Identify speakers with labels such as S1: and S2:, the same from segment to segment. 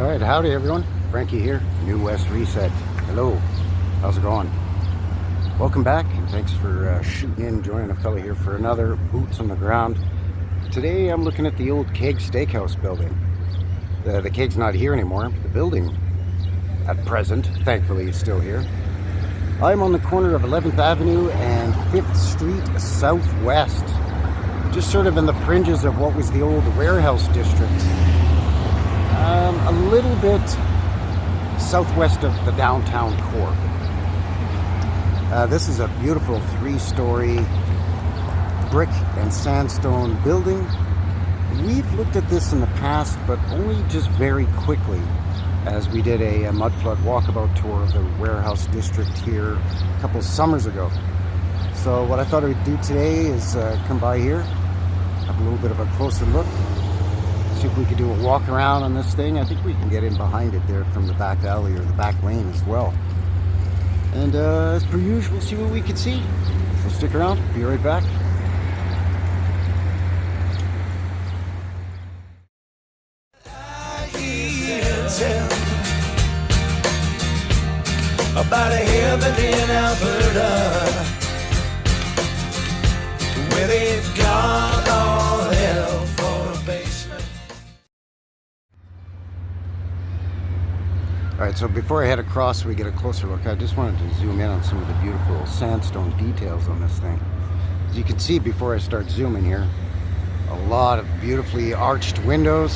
S1: Alright, howdy everyone. Frankie here, New West Reset. Hello, how's it going? Welcome back, and thanks for shooting in, joining a fella here for another Boots on the Ground. Today I'm looking at the old Keg Steakhouse building. The Keg's not here anymore. The building, at present, thankfully, is still here. I'm on the corner of 11th Avenue and 5th Street Southwest. Just sort of in the fringes of what was the old warehouse district. A little bit southwest of the downtown core. This is a beautiful 3-story brick and sandstone building. We've looked at this in the past, but only just very quickly, as we did a Mudflood walkabout tour of the warehouse district here a couple summers ago. So what I thought I would do today is come by here, have a little bit of a closer look, see if we could do a walk around on this thing. I think we can get in behind it there from the back alley or the back lane as well. And as per usual, see what we can see. So stick around, be right back.
S2: About a heaven in Alberta, where they've got all hell for a basement.
S1: Alright, so before I head across, we get a closer look. I just wanted to zoom in on some of the beautiful sandstone details on this thing. As you can see before I start zooming here, a lot of beautifully arched windows,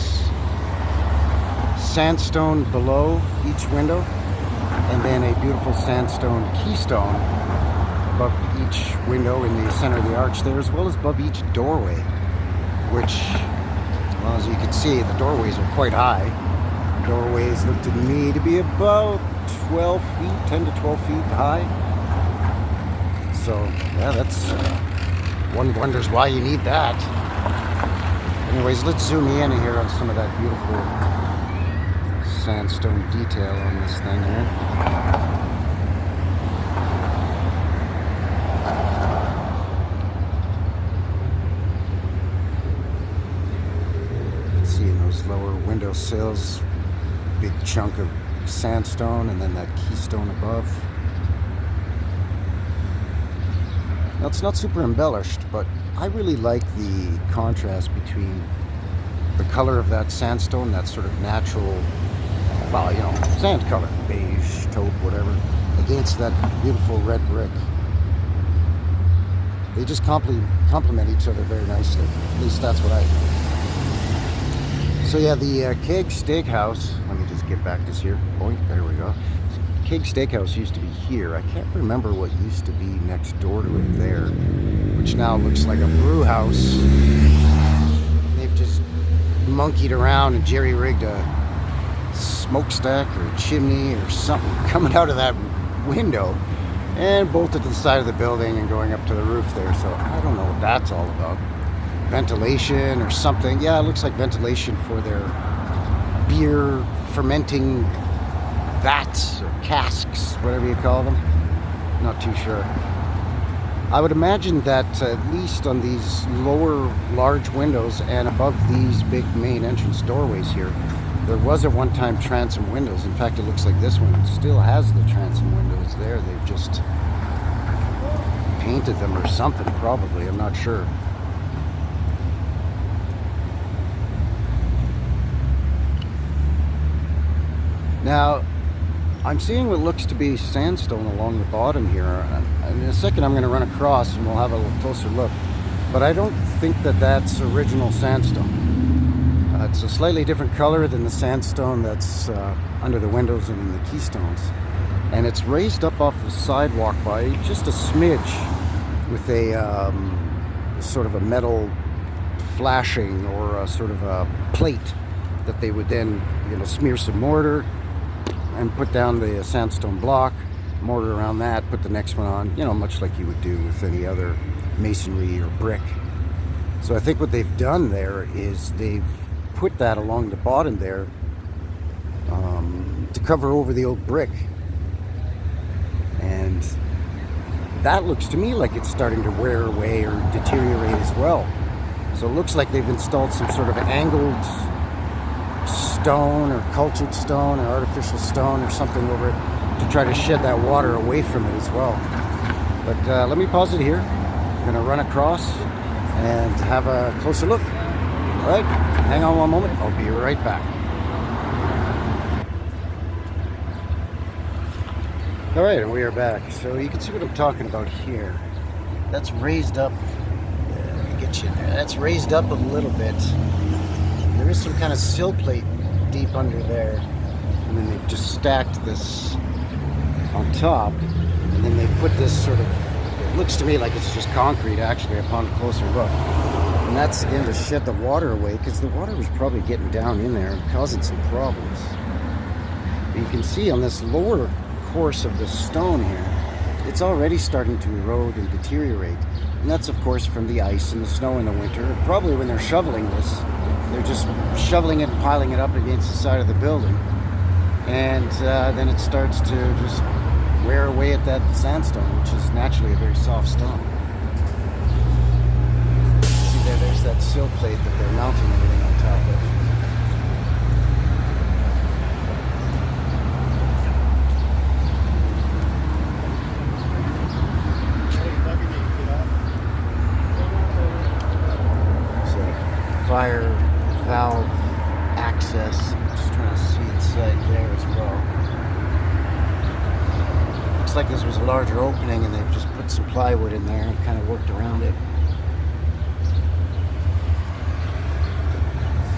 S1: sandstone below each window, and then a beautiful sandstone keystone above each window in the center of the arch there, as well as above each doorway, which, well, as you can see, the doorways are quite high. Doorways look to me to be about 12 feet, 10 to 12 feet high. So, yeah, that's, one wonders why you need that. Anyways, let's zoom in here on some of that beautiful sandstone detail on this thing here. You can see in those lower window sills, big chunk of sandstone, and then that keystone above. Now, it's not super embellished, but I really like the contrast between the color of that sandstone, that sort of natural, well, you know, sand color, beige, taupe, whatever, against that beautiful red brick. They just complement each other very nicely. At least that's what I think. So yeah, the Keg Steakhouse, let me just get back this here. Boink, there we go. Keg Steakhouse used to be here. I can't remember what used to be next door to it there, which now looks like a brew house. They've just monkeyed around and jerry-rigged a smokestack or a chimney or something coming out of that window and bolted to the side of the building and going up to the roof there. So I don't know what that's all about. Ventilation or something. Yeah, it looks like ventilation for their beer fermenting vats or casks, whatever you call them. Not too sure. I would imagine that at least on these lower large windows and above these big main entrance doorways here, there was at one time transom windows. In fact, it looks like this one still has the transom windows there. They've just painted them or something, probably. I'm not sure. Now, I'm seeing what looks to be sandstone along the bottom here. In a second, I'm going to run across and we'll have a little closer look. But I don't think that that's original sandstone. It's a slightly different color than the sandstone that's under the windows and in the keystones. And it's raised up off the sidewalk by just a smidge with a sort of a metal flashing or a sort of a plate that they would then, you know, smear some mortar and put down the sandstone block, mortar around that, put the next one on, you know, much like you would do with any other masonry or brick. So I think what they've done there is they've put that along the bottom there to cover over the old brick. And that looks to me like it's starting to wear away or deteriorate as well. So it looks like they've installed some sort of angled stone or cultured stone or artificial stone or something over it to try to shed that water away from it as well. But let me pause it here. I'm gonna run across and have a closer look. All right, hang on one moment. I'll be right back. All right, and we are back. So you can see what I'm talking about here. That's raised up. Let me get you in there. That's raised up a little bit. There is some kind of sill plate deep under there, and then they've just stacked this on top, and then they've put this sort of, it looks to me like it's just concrete actually upon a closer look. And that's again to shed the water away, because the water was probably getting down in there and causing some problems. But you can see on this lower course of the stone here, it's already starting to erode and deteriorate. And that's of course from the ice and the snow in the winter. Probably when they're shoveling this, they're just shoveling it and piling it up against the side of the building. And then it starts to just wear away at that sandstone, which is naturally a very soft stone. See there's that sill plate that they're mounting everything on top of. So fire valve access. Just trying to see inside there as well. Looks like this was a larger opening and they've just put some plywood in there and kind of worked around it.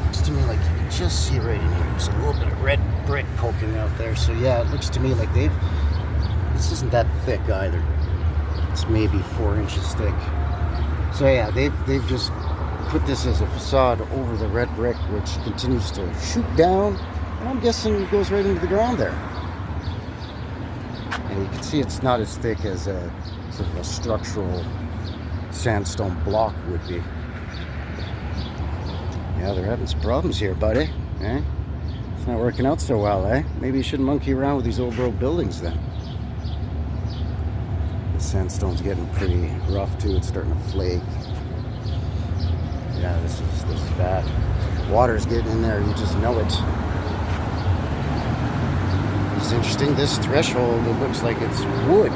S1: Looks to me like you can just see right in here. There's a little bit of red brick poking out there. So yeah, it looks to me like this isn't that thick either. It's maybe 4 inches thick. So yeah, they've just put this as a facade over the red brick, which continues to shoot down, and I'm guessing it goes right into the ground there. And you can see it's not as thick as a sort of a structural sandstone block would be. Yeah, they're having some problems here, buddy. Eh? It's not working out so well, eh? Maybe you shouldn't monkey around with these old world buildings then. The sandstone's getting pretty rough too. It's starting to flake. Yeah, this is bad. Water's getting in there, you just know it. It's interesting, this threshold, it looks like it's wood.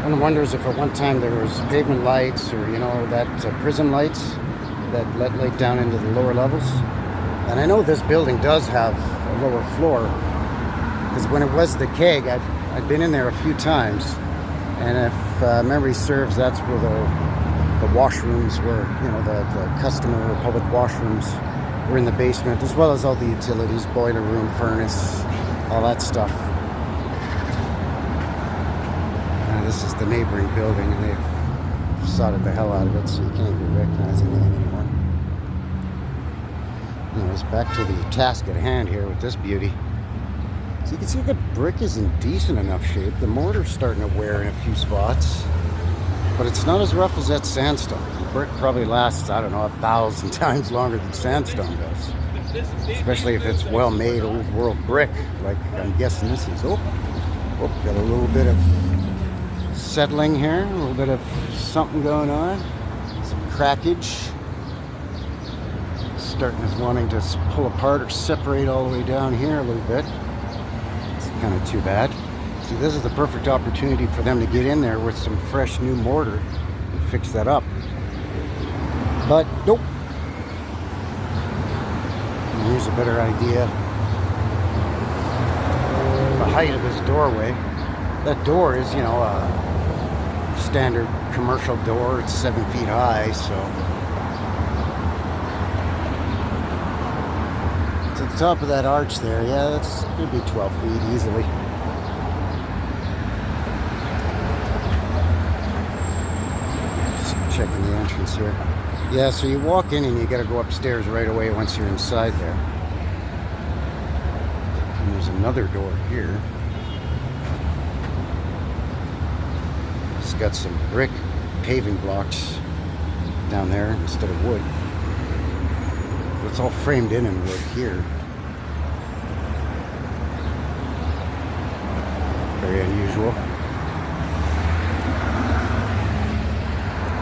S1: One wonders if at one time there was pavement lights or, you know, that prism lights that let light down into the lower levels. And I know this building does have a lower floor, because when it was the Keg, I'd been in there a few times, and if memory serves, that's where the washrooms were, you know, the customer or public washrooms were in the basement, as well as all the utilities, boiler room, furnace, all that stuff. This is the neighboring building, and they've sodded the hell out of it, so you can't even recognize anything anymore. Anyways, back to the task at hand here with this beauty. So you can see the brick is in decent enough shape. The mortar's starting to wear in a few spots, but it's not as rough as that sandstone. The brick probably lasts, I don't know, 1,000 times longer than sandstone does. Especially if it's well-made old world brick, like I'm guessing this is. Oh, got a little bit of settling here, a little bit of something going on. Some crackage. Starting as wanting to pull apart or separate all the way down here a little bit. It's kind of too bad. See, this is the perfect opportunity for them to get in there with some fresh new mortar and fix that up. But nope. And here's a better idea. The height of this doorway. That door is, you know, a standard commercial door. It's 7 feet high, so to the top of that arch there, yeah, that's could be 12 feet easily. Just checking the entrance here. Yeah, so you walk in and you got to go upstairs right away once you're inside there. And there's another door here. It's got some brick paving blocks down there instead of wood. But it's all framed in wood here. Very unusual.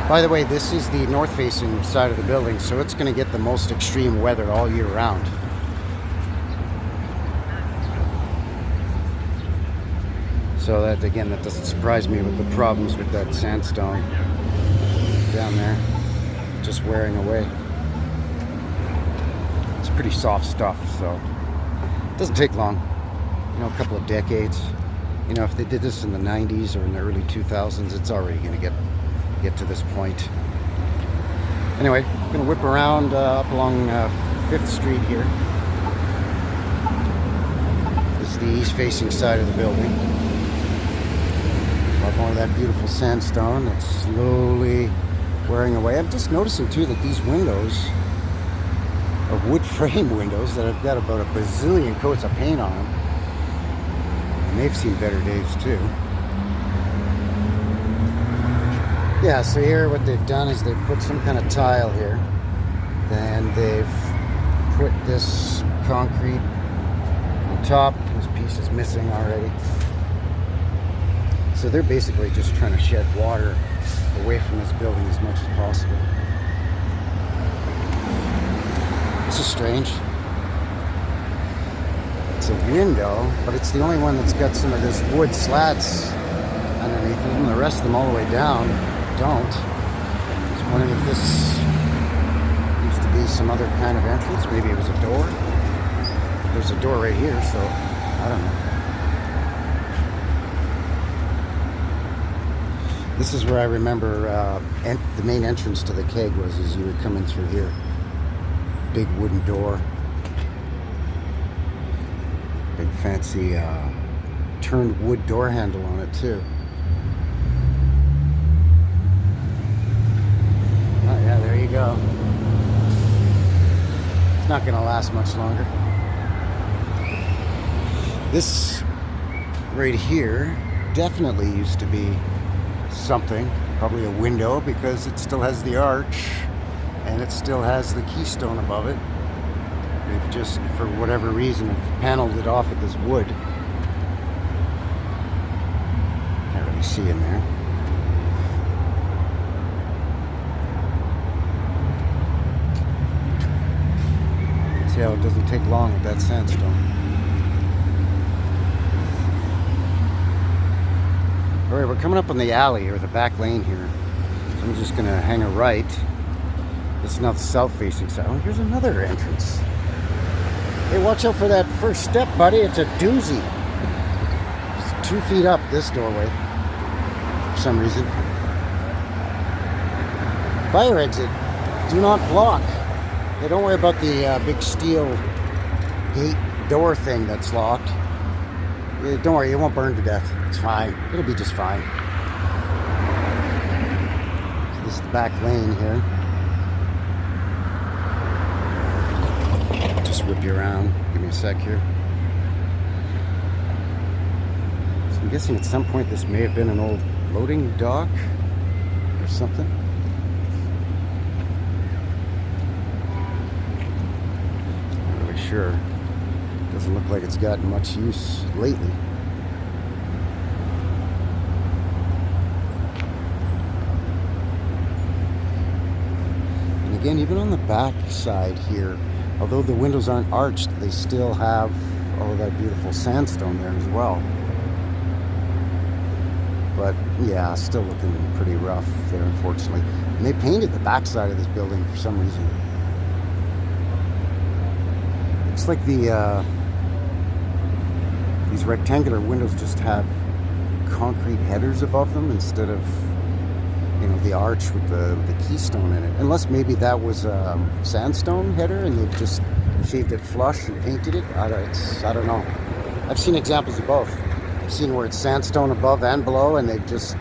S1: By the way, this is the north-facing side of the building, so it's going to get the most extreme weather all year round. So that, again, that doesn't surprise me with the problems with that sandstone down there, just wearing away. It's pretty soft stuff, so it doesn't take long. You know, a couple of decades. You know, if they did this in the 90s or in the early 2000s, it's already going to get to this point. Anyway, I'm going to whip around up along 5th Street here. This is the east-facing side of the building. A lot more of that beautiful sandstone that's slowly wearing away. I'm just noticing too that these windows are wood frame windows that have got about a bazillion coats of paint on them. And they've seen better days too. Yeah, so here what they've done is they've put some kind of tile here. Then they've put this concrete on top. This piece is missing already. So they're basically just trying to shed water away from this building as much as possible. This is strange. It's a window, but it's the only one that's got some of this wood slats underneath them. The rest of them all the way down don't. I was wondering if this used to be some other kind of entrance. Maybe it was a door. There's a door right here, so I don't know. This is where I remember the main entrance to the keg was, as you would come in through here. Big wooden door. Big fancy turned wood door handle on it too. Oh yeah, there you go. It's not going to last much longer. This right here definitely used to be something, probably a window, because it still has the arch and it still has the keystone above it. They've just, for whatever reason, have paneled it off with this wood. Can't really see in there. See how it doesn't take long with that sandstone. Alright, we're coming up on the alley, or the back lane here. So I'm just going to hang a right. This is now the south-facing side. Oh, here's another entrance. Hey, watch out for that first step, buddy. It's a doozy. It's 2 feet up, this doorway, for some reason. Fire exit. Do not block. Hey, don't worry about the big steel gate door thing that's locked. Don't worry, it won't burn to death. It's fine. It'll be just fine. So this is the back lane here. Just whip you around. Give me a sec here. So I'm guessing at some point this may have been an old loading dock or something. Not really sure. Doesn't look like it's gotten much use lately. And again, even on the back side here, although the windows aren't arched, they still have all of that beautiful sandstone there as well. But yeah, still looking pretty rough there, unfortunately. And they painted the back side of this building for some reason. Looks like these rectangular windows just have concrete headers above them instead of, you know, the arch with the keystone in it. Unless maybe that was a sandstone header and they've just shaved it flush and painted it. I don't know. I've seen examples of both. I've seen where it's sandstone above and below and they've just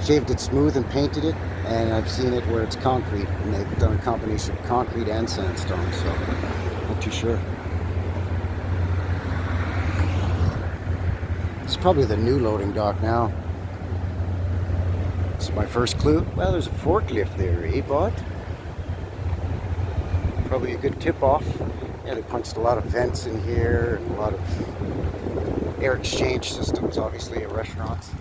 S1: shaved it smooth and painted it. And I've seen it where it's concrete and they've done a combination of concrete and sandstone. So, not too sure. It's probably the new loading dock now. This is my first clue. Well, there's a forklift there, eh, bud? Probably a good tip-off. Yeah, they punched a lot of vents in here, and a lot of air exchange systems, obviously, at restaurants.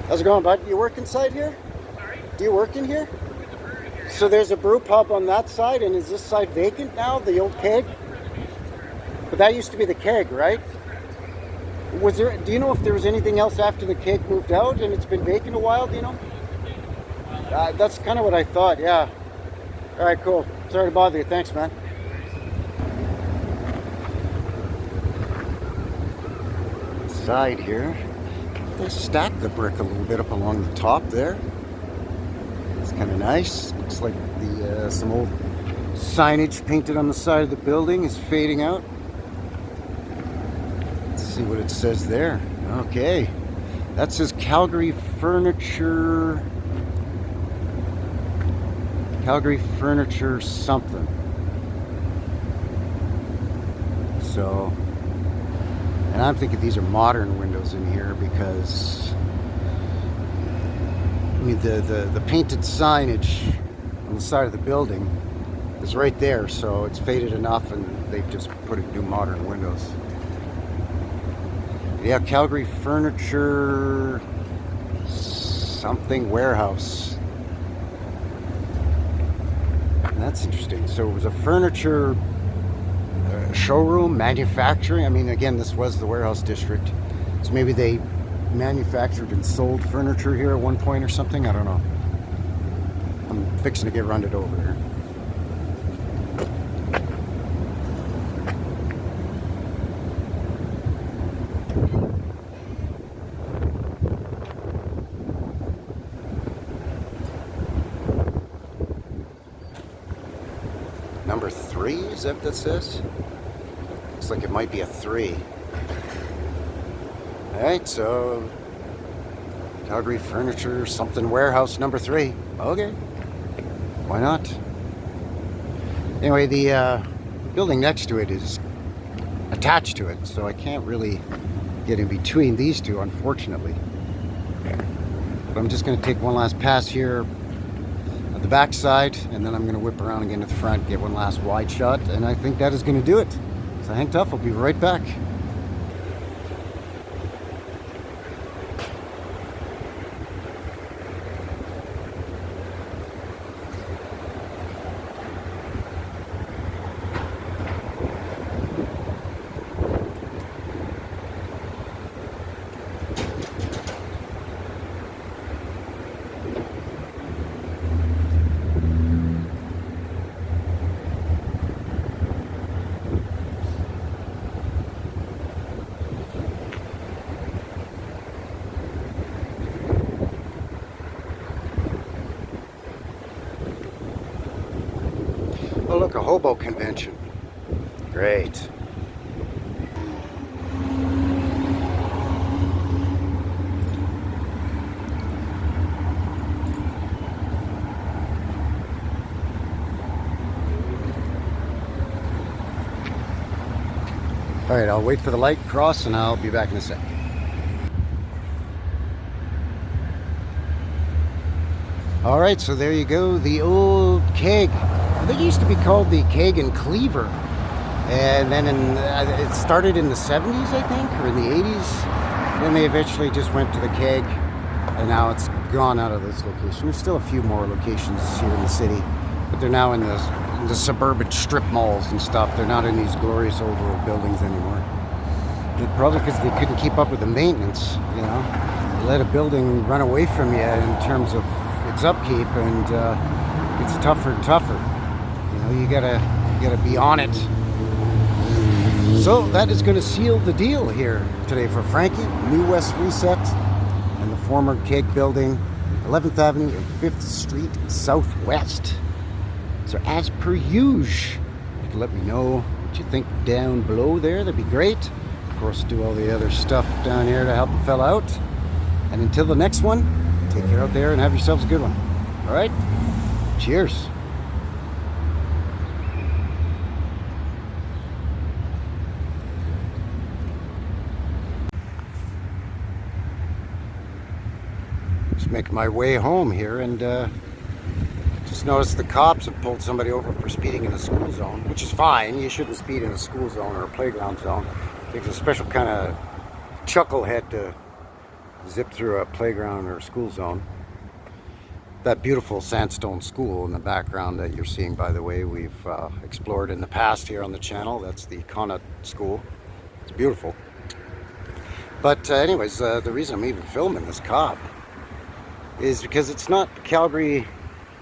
S1: How's it going, bud? You work inside here?
S3: Sorry?
S1: Do you work in here?
S3: With the brewery here.
S1: So there's a brew pub on that side, and is this side vacant now, the old Keg? But that used to be the Keg, right? Was there? Do you know if there was anything else after the Keg moved out and it's been vacant a while? Do you know? That's kind of what I thought. Yeah. All right, cool. Sorry to bother you. Thanks, man. Side here, they stacked the brick a little bit up along the top there. It's kind of nice. Looks like the some old signage painted on the side of the building is fading out. Let's see what it says there. Okay, that says Calgary Furniture. Calgary Furniture something. So, and I'm thinking these are modern windows in here because I mean the painted signage on the side of the building is right there, so it's faded enough and they've just put in new modern windows. Yeah, Calgary Furniture something warehouse. That's interesting. So it was a furniture showroom, manufacturing. I mean, again, this was the warehouse district. So maybe they manufactured and sold furniture here at one point or something. I don't know. I'm fixing to get run-ed over here. Number 3, is that what that says? Looks like it might be a 3. Alright, so Calgary Furniture something warehouse number 3. Okay. Why not? Anyway, the building next to it is attached to it, so I can't really get in between these two, unfortunately. But I'm just going to take one last pass here at the back side, and then I'm going to whip around again to the front, get one last wide shot, and I think that is going to do it. So hang tough, I'll be right back. Oh look, a hobo convention. Great. Alright, I'll wait for the light cross and I'll be back in a sec. Alright, so there you go, the old Keg. They used to be called the Keg and Cleaver, and then it started in the 70s, I think, or in the 80s. Then they eventually just went to the Keg, and now it's gone out of this location. There's still a few more locations here in the city, but they're now in the suburban strip malls and stuff. They're not in these glorious old world buildings anymore. Probably because they couldn't keep up with the maintenance, you know. You let a building run away from you in terms of its upkeep, and it's tougher and tougher. You gotta be on it. So that is going to seal the deal here today for Frankie, New West Reset, and the former Keg building, 11th Avenue and 5th Street Southwest. So as per usual, you can let me know what you think down below there. That'd be great. Of course, do all the other stuff down here to help the fella out. And until the next one, take care out there and have yourselves a good one. All right? Cheers. Make my way home here, and just noticed the cops have pulled somebody over for speeding in a school zone, which is fine. You shouldn't speed in a school zone or a playground zone. It's a special kind of chucklehead to zip through a playground or a school zone. That beautiful sandstone school in the background that you're seeing, by the way, we've explored in the past here on the channel. That's the Connaught School. It's beautiful. But anyways, the reason I'm even filming this cop is because it's not Calgary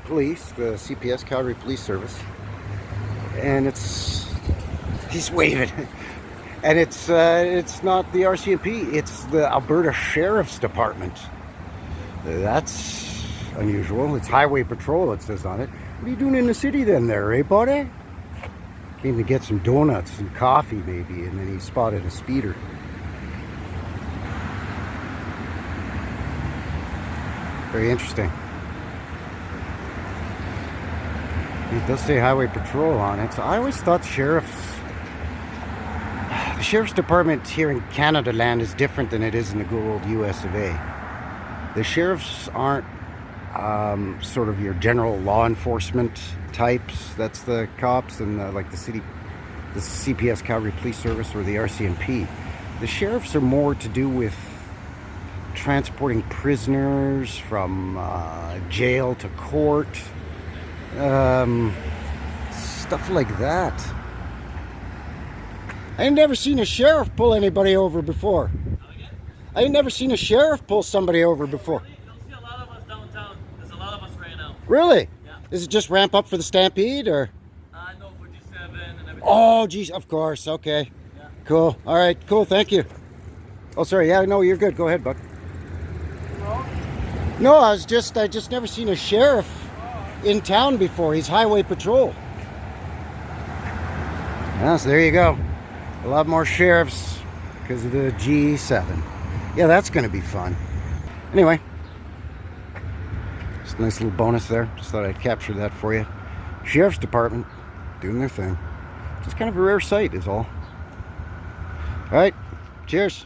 S1: Police, the CPS, Calgary Police Service. And he's waving. And it's not the RCMP, it's the Alberta Sheriff's Department. That's unusual. It's Highway Patrol, it says on it. What are you doing in the city then there, eh, buddy? Came to get some donuts and coffee maybe, and then he spotted a speeder. Very interesting. It does say Highway Patrol on it. So I always thought the Sheriff's Department here in Canada land is different than it is in the good old US of A. The sheriffs aren't sort of your general law enforcement types. That's the cops and like the CPS, Calgary Police Service, or the RCMP. The sheriffs are more to do with transporting prisoners from jail to court, stuff like that. I ain't never seen a sheriff pull anybody over before. I ain't never seen a sheriff pull somebody over before.
S3: You'll see a lot of us downtown. There's a lot of us right now.
S1: Really?
S3: Yeah.
S1: Is it just ramp up for the stampede, or?
S3: No, for G7 and everything.
S1: Oh, geez, of course. Okay.
S3: Yeah.
S1: Cool. All right. Cool. Thank you. Oh, sorry. Yeah, no, you're good. Go ahead, Buck. No, I just never seen a sheriff in town before. He's Highway Patrol. Yeah, so there you go. A lot more sheriffs because of the G7. Yeah, that's going to be fun. Anyway, just a nice little bonus there. Just thought I'd capture that for you. Sheriff's Department doing their thing. Just kind of a rare sight is all. All right, cheers.